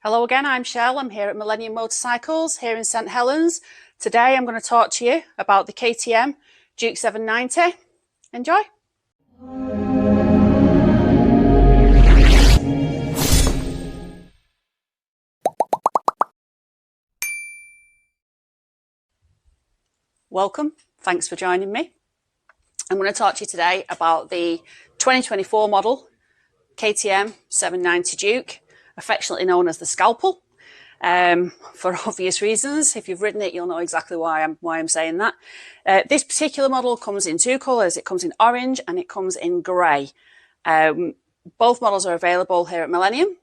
Hello again, I'm Shell. I'm here at Millennium Motorcycles here in St Helens. Today I'm going to talk to you about the KTM Duke 790. Enjoy! Welcome, thanks for joining me. I'm going to talk to you today about the 2024 model KTM 790 Duke, affectionately known as the Scalpel. For obvious reasons. If you've ridden it, you'll know exactly why I'm saying that. This particular model comes in two colours. It comes in orange and it comes in grey. Both models are available here at Millennium.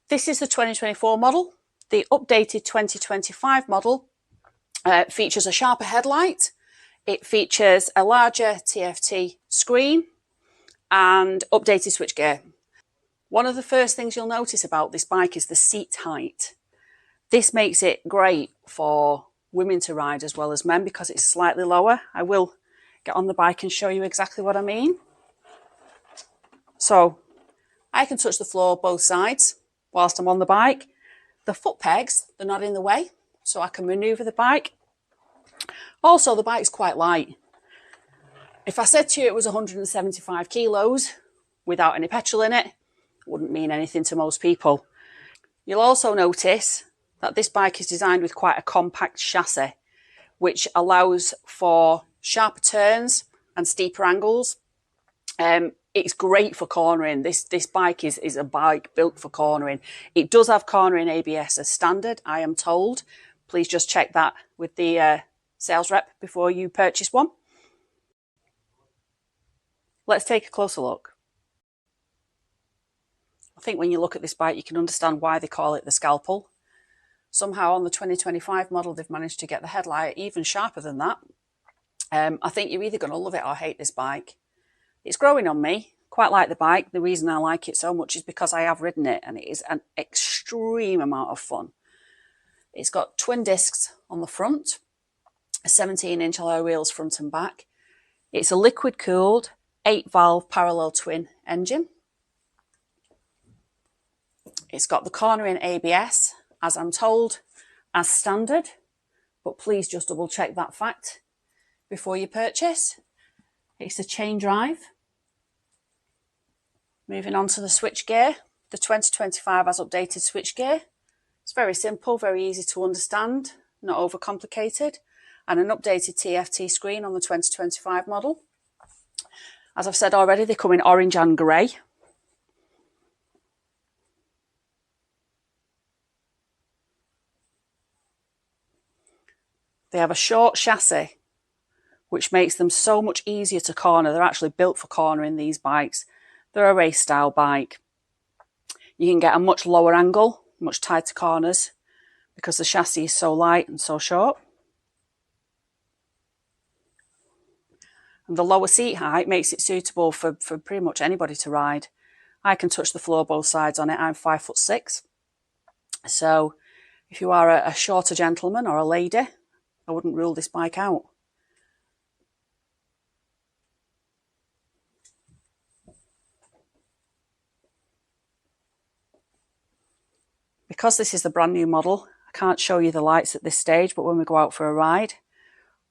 This is the 2024 model. The updated 2025 model features a sharper headlight. It features a larger TFT screen and updated switchgear. One of the first things you'll notice about this bike is the seat height. This makes it great for women to ride as well as men because it's slightly lower. I will get on the bike and show you exactly what I mean. So I can touch the floor both sides whilst I'm on the bike. The foot pegs, they're not in the way, so I can manoeuvre the bike. Also, the bike's quite light. If I said to you it was 175 kilos without any petrol in it, wouldn't mean anything to most people. You'll also notice that this bike is designed with quite a compact chassis, which allows for sharper turns and steeper angles. It's great for cornering. This bike is a bike built for cornering. It does have cornering ABS as standard, I am told. Please just check that with the sales rep before you purchase one. Let's take a closer look. I think when you look at this bike, you can understand why they call it the Scalpel. Somehow on the 2025 model, they've managed to get the headlight even sharper than that. I think you're either going to love it or hate this bike. It's growing on me. Quite like the bike. The reason I like it so much is because I have ridden it and it is an extreme amount of fun. It's got twin discs on the front, a 17-inch alloy wheels front and back. It's a liquid-cooled 8-valve parallel twin engine. It's got the cornering ABS, as I'm told, as standard, but please just double check that fact before you purchase. It's a chain drive. Moving on to the switchgear. The 2025 has updated switchgear. It's very simple, very easy to understand, not overcomplicated, and an updated TFT screen on the 2025 model. As I've said already, they come in orange and grey. They have a short chassis, which makes them so much easier to corner. They're actually built for cornering, these bikes. They're a race style bike. You can get a much lower angle, much tighter corners, because the chassis is so light and so short. And the lower seat height makes it suitable for pretty much anybody to ride. I can touch the floor both sides on it. I'm 5'6". So if you are a shorter gentleman or a lady, I wouldn't rule this bike out. Because this is the brand new model, I can't show you the lights at this stage, but when we go out for a ride,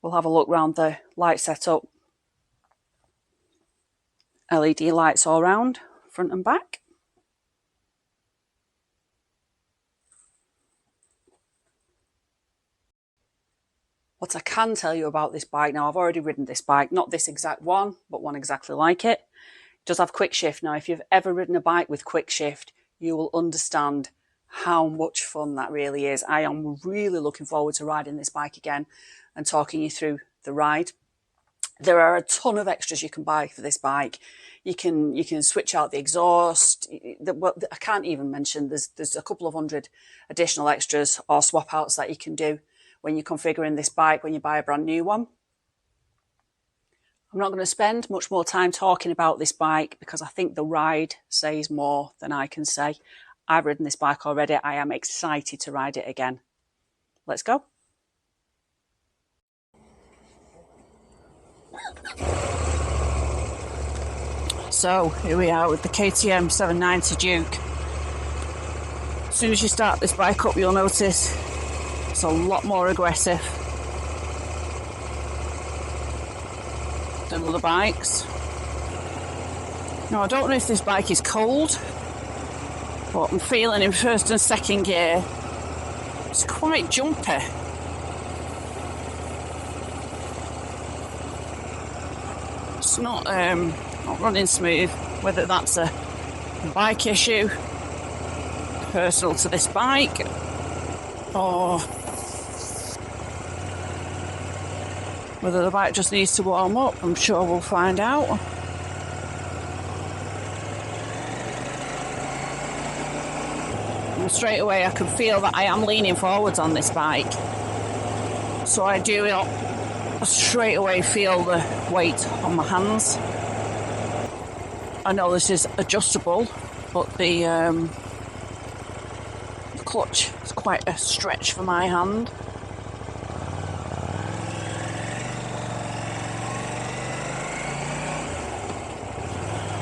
we'll have a look around the light setup. LED lights all round, front and back. What I can tell you about this bike, now I've already ridden this bike, not this exact one, but one exactly like it. It does have quick shift. Now, if you've ever ridden a bike with quick shift, you will understand how much fun that really is. I am really looking forward to riding this bike again and talking you through the ride. There are a ton of extras you can buy for this bike. You can switch out the exhaust. I can't even mention, there's a couple of hundred additional extras or swap outs that you can do when you're configuring this bike when you buy a brand new one. I'm not going to spend much more time talking about this bike because I think the ride says more than I can say. I've ridden this bike already. I am excited to ride it again. Let's go. So here we are with the KTM 790 Duke. As soon as you start this bike up, you'll notice it's a lot more aggressive than other bikes. Now, I don't know if this bike is cold, but I'm feeling in first and second gear it's quite jumpy. It's not running smooth. Whether that's a bike issue personal to this bike, or whether the bike just needs to warm up, I'm sure we'll find out. And straight away I can feel that I am leaning forwards on this bike, so I do straight away feel the weight on my hands. I know this is adjustable, but the clutch is quite a stretch for my hand.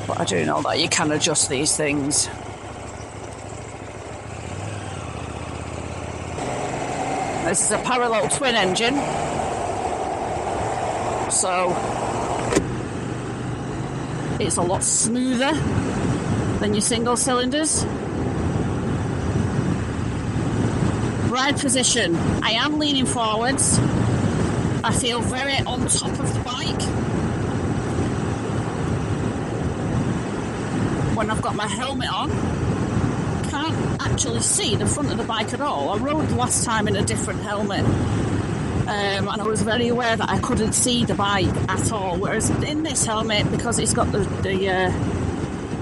But I do know that you can adjust these things. This is a parallel twin engine, so it's a lot smoother than your single cylinders. Ride position, I am leaning forwards. I feel very on top of the bike. When I've got my helmet on, I can't actually see the front of the bike at all. I rode last time in a different helmet, and I was very aware that I couldn't see the bike at all, whereas in this helmet, because it's got the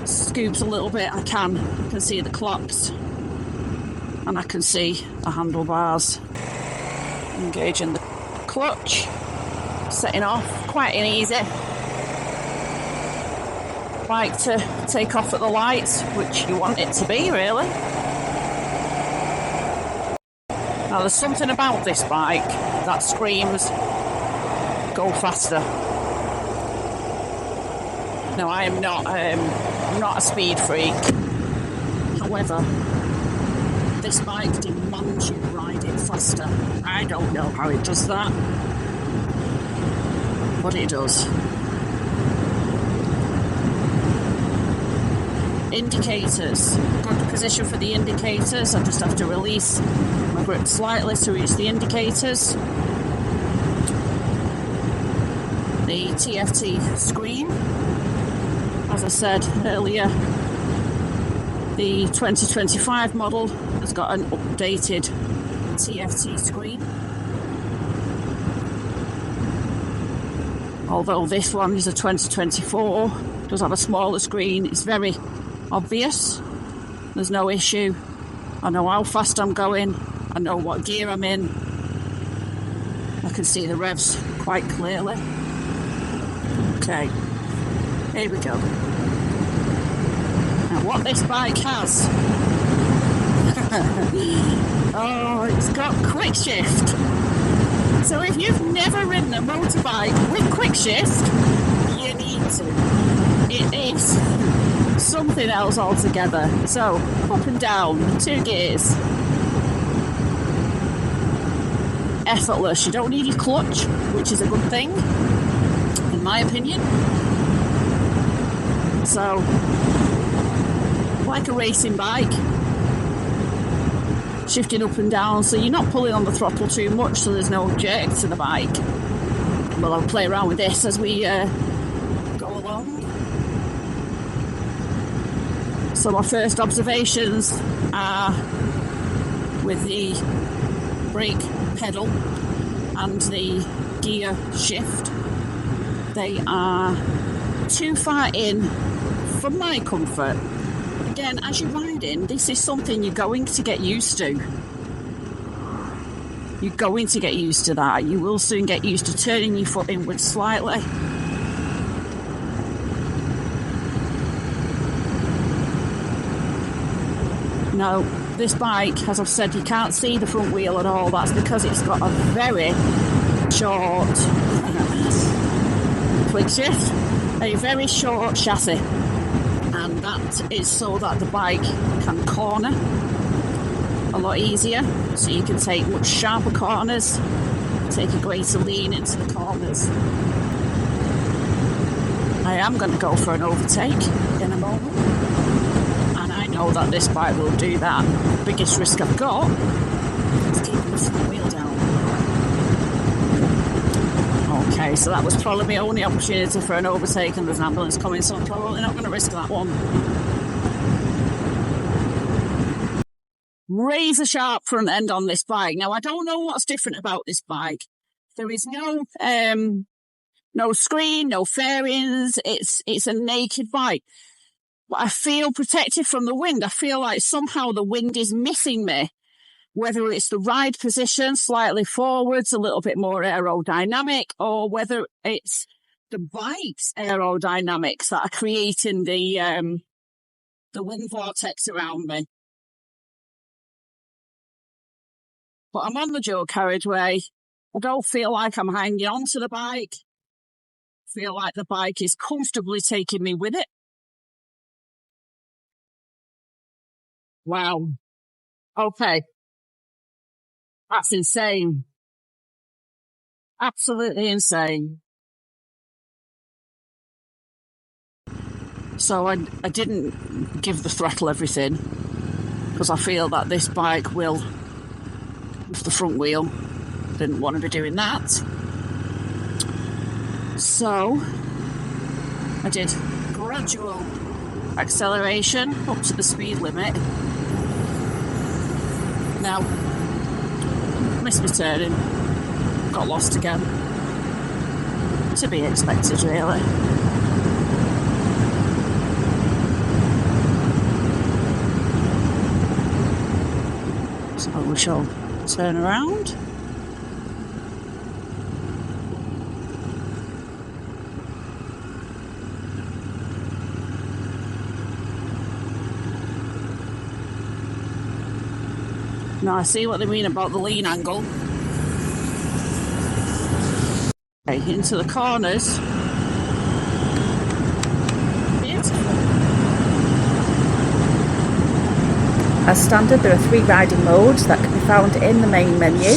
scoops a little bit, I can see the clocks and I can see the handlebars. Engaging the clutch, setting off, quite an easy bike to take off at the lights, which you want it to be, really. Now, there's something about this bike that screams, go faster. Now, I'm not a speed freak. However, this bike demands you ride it faster. I don't know how it does that, but it does. Indicators. Good position for the indicators. I just have to release my grip slightly to reach the indicators. The TFT screen. As I said earlier, the 2025 model has got an updated TFT screen. Although this one is a 2024, it does have a smaller screen. It's very obvious. There's no issue. I know how fast I'm going. I know what gear I'm in. I can see the revs quite clearly. Okay, here we go. Now, what this bike has, oh, it's got quick shift. So if you've never ridden a motorbike with quick shift, you need to. It is something else altogether. So up and down, 2 gears, effortless. You don't need your clutch, which is a good thing in my opinion. So like a racing bike, shifting up and down, so you're not pulling on the throttle too much, so there's no jerk to the bike. Well, I'll play around with this as we go along. So my first observations are with the brake pedal and the gear shift. They are too far in for my comfort. Again, as you're riding, this is something you're going to get used to. You're going to get used to that. You will soon get used to turning your foot inwards slightly. Now, this bike, as I've said, you can't see the front wheel at all. That's because it's got a very short quick shift, a very short chassis, and that is so that the bike can corner a lot easier, so you can take much sharper corners, take a greater lean into the corners. I am going to go for an overtake in a moment, and I know that this bike will do that. The biggest risk I've got is keeping the front wheel down. Okay, so that was probably my only opportunity for an overtake, and there's an ambulance coming, so I'm probably not going to risk that one. Razor sharp front end on this bike. Now, I don't know what's different about this bike. There is no screen, no fairings. It's a naked bike. But I feel protected from the wind. I feel like somehow the wind is missing me. Whether it's the ride position slightly forwards, a little bit more aerodynamic, or whether it's the bike's aerodynamics that are creating the wind vortex around me. But I'm on the dual carriageway. I don't feel like I'm hanging on to the bike. I feel like the bike is comfortably taking me with it. Wow. Okay. That's insane. Absolutely insane. So I didn't give the throttle everything, because I feel that this bike will, with the front wheel, didn't want to be doing that. So I did gradual acceleration up to the speed limit. Now, missed my turning, got lost again. To be expected, really. So we shall turn around. Now I see what they mean about the lean angle. Okay, into the corners. Beautiful. As standard, there are 3 riding modes that can be found in the main menu.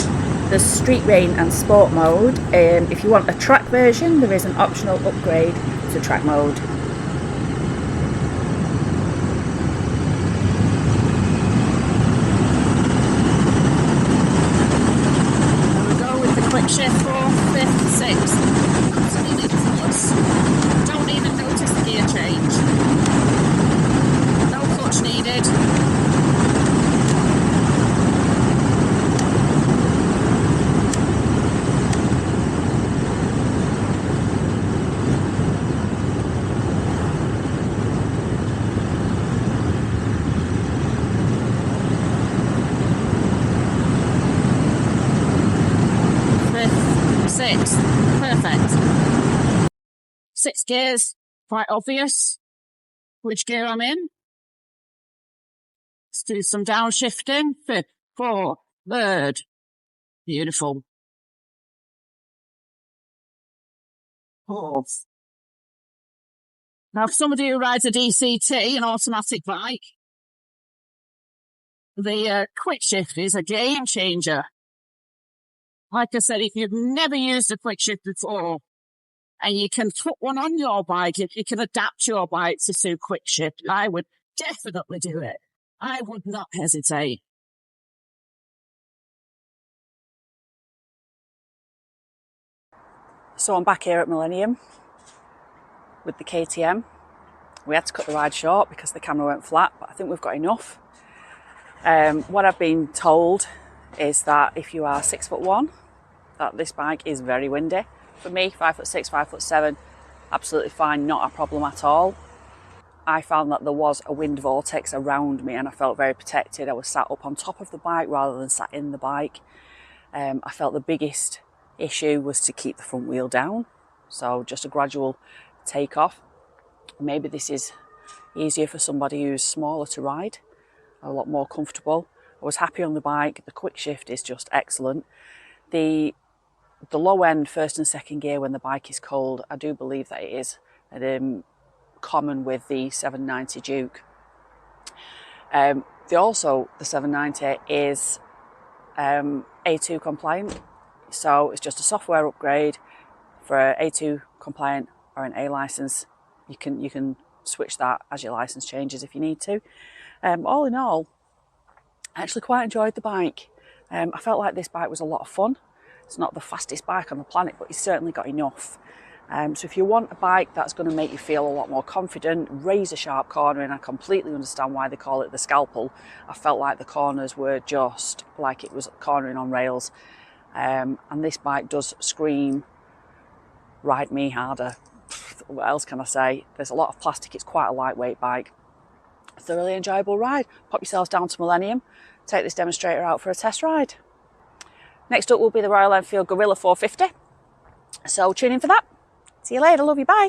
There's Street Rain and Sport mode. If you want a track version, there is an optional upgrade to track mode. Quick shift 4th, 5th, 6th. Absolutely flawless. Don't even notice the gear change. No clutch needed. Perfect. 6 gears, quite obvious which gear I'm in. Let's do some downshifting. 5th, 4th, 3rd. Beautiful. 4th. Now, for somebody who rides a DCT, an automatic bike, the quick shift is a game changer. Like I said, if you've never used a quick shift before, and you can put one on your bike, if you can adapt your bike to suit quick shift, I would definitely do it. I would not hesitate. So I'm back here at Millennium with the KTM. We had to cut the ride short because the camera went flat, but I think we've got enough. What I've been told is that if you are 6'1", that this bike is very windy. For me, 5'6", 5'7", absolutely fine, not a problem at all. I found that there was a wind vortex around me and I felt very protected. I was sat up on top of the bike rather than sat in the bike. I felt the biggest issue was to keep the front wheel down. So just a gradual takeoff. Maybe this is easier for somebody who's smaller to ride, a lot more comfortable. I was happy on the bike. The quick shift is just excellent. The low end first and second gear when the bike is cold, I do believe that it is common with the 790 Duke. The 790 is A2 compliant, so it's just a software upgrade for A2 compliant or an A license. You can switch that as your license changes if you need to. All in all, I actually quite enjoyed the bike. I felt like this bike was a lot of fun. It's not the fastest bike on the planet, but it's certainly got enough. So if you want a bike that's going to make you feel a lot more confident, razor sharp cornering, I completely understand why they call it the scalpel. I felt like the corners were just like it was cornering on rails. And this bike does scream, ride me harder. What else can I say? There's a lot of plastic, it's quite a lightweight bike. Thoroughly enjoyable ride. Pop yourselves down to Millennium, take this demonstrator out for a test ride. Next up will be the Royal Enfield Gorilla 450. So tune in for that. See you later, love you, bye.